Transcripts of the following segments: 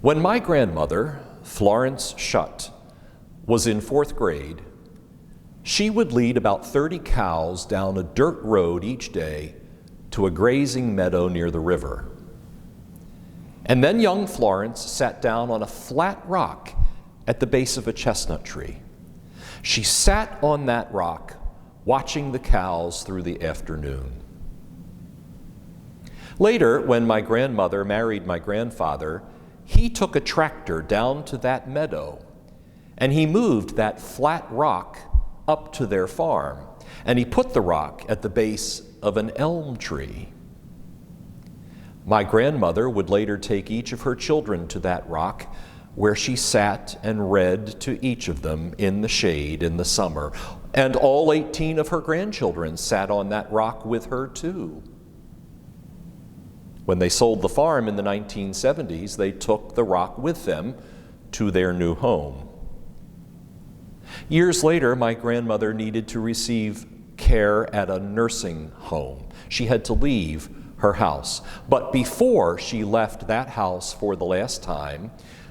When my grandmother, Florence Schutt, was in 4th grade, she would lead about 30 cows down a dirt road each day to a grazing meadow near the river. And then young Florence sat down on a flat rock at the base of a chestnut tree. She sat on that rock, watching the cows through the afternoon. Later, when my grandmother married my grandfather, he took a tractor down to that meadow, and he moved that flat rock up to their farm, and he put the rock at the base of an elm tree. My grandmother would later take each of her children to that rock, where she sat and read to each of them in the shade in the summer. And all 18 of her grandchildren sat on that rock with her too. When they sold the farm in the 1970s, they took the rock with them to their new home. Years later, my grandmother needed to receive care at a nursing home. She had to leave her house. But before she left that house for the last time,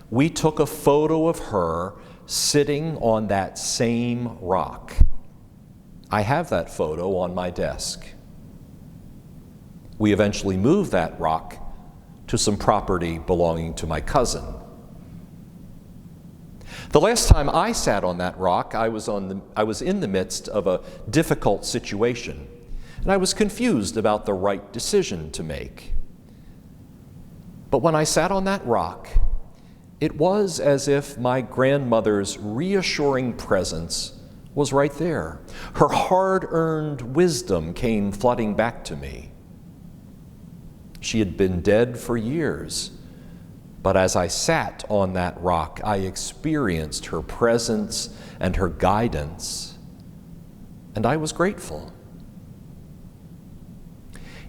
we took a photo of her sitting on that same rock. I have that photo on my desk. We eventually moved that rock to some property belonging to my cousin. The last time I sat on that rock, I was in the midst of a difficult situation, and I was confused about the right decision to make. But when I sat on that rock, it was as if my grandmother's reassuring presence was right there. Her hard-earned wisdom came flooding back to me. She had been dead for years, but as I sat on that rock, I experienced her presence and her guidance, and I was grateful.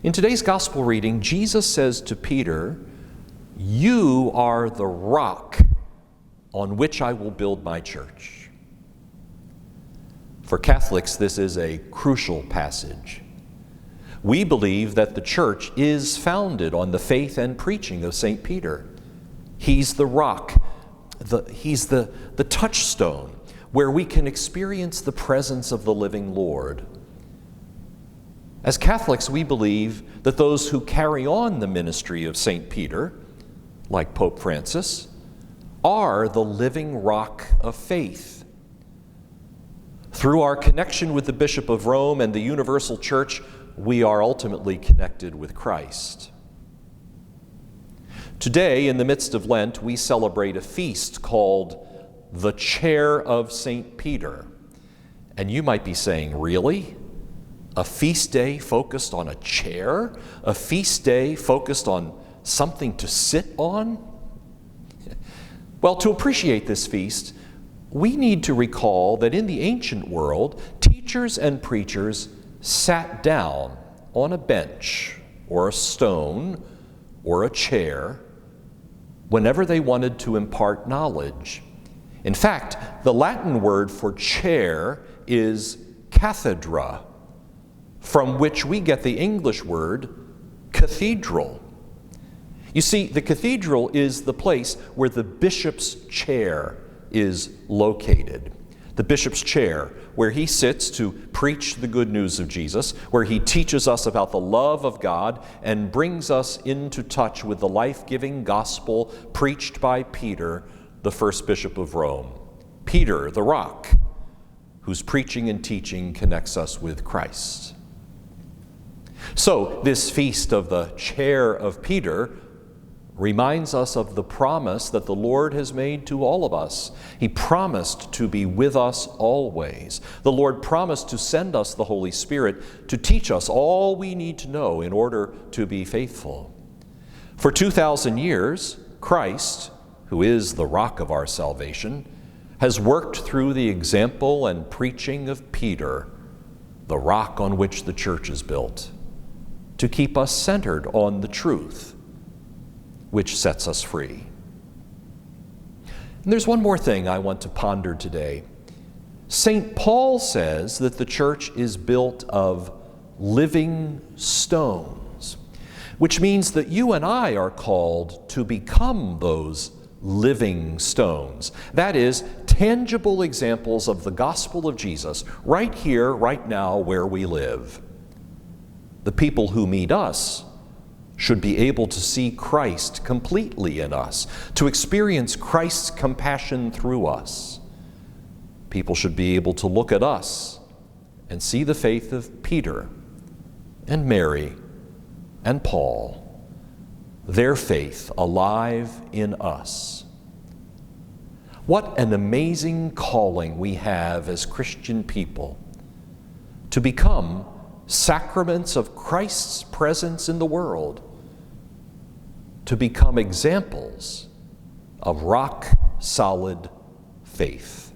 In today's gospel reading, Jesus says to Peter, "You are the rock on which I will build my church." For Catholics, this is a crucial passage. We believe that the church is founded on the faith and preaching of St. Peter. He's the rock, he's the touchstone where we can experience the presence of the living Lord. As Catholics, we believe that those who carry on the ministry of St. Peter, like Pope Francis, are the living rock of faith. Through our connection with the Bishop of Rome and the Universal Church, we are ultimately connected with Christ. Today, in the midst of Lent, we celebrate a feast called the Chair of St. Peter. And you might be saying, really? A feast day focused on a chair? A feast day focused on something to sit on? Well, to appreciate this feast, we need to recall that in the ancient world, teachers and preachers sat down on a bench or a stone or a chair whenever they wanted to impart knowledge. In fact, the Latin word for chair is cathedra, from which we get the English word cathedral. You see, the cathedral is the place where the bishop's chair is located. The bishop's chair, where he sits to preach the good news of Jesus, where he teaches us about the love of God and brings us into touch with the life-giving gospel preached by Peter, the first bishop of Rome. Peter, the rock, whose preaching and teaching connects us with Christ. So, this feast of the Chair of Peter reminds us of the promise that the Lord has made to all of us. He promised to be with us always. The Lord promised to send us the Holy Spirit to teach us all we need to know in order to be faithful. For 2,000 years, Christ, who is the rock of our salvation, has worked through the example and preaching of Peter, the rock on which the church is built, to keep us centered on the truth, which sets us free. And there's one more thing I want to ponder today. St. Paul says that the church is built of living stones, which means that you and I are called to become those living stones. That is, tangible examples of the gospel of Jesus right here, right now, where we live. The people who meet us should be able to see Christ completely in us, to experience Christ's compassion through us. People should be able to look at us and see the faith of Peter and Mary and Paul, their faith alive in us. What an amazing calling we have as Christian people to become sacraments of Christ's presence in the world, to become examples of rock-solid faith.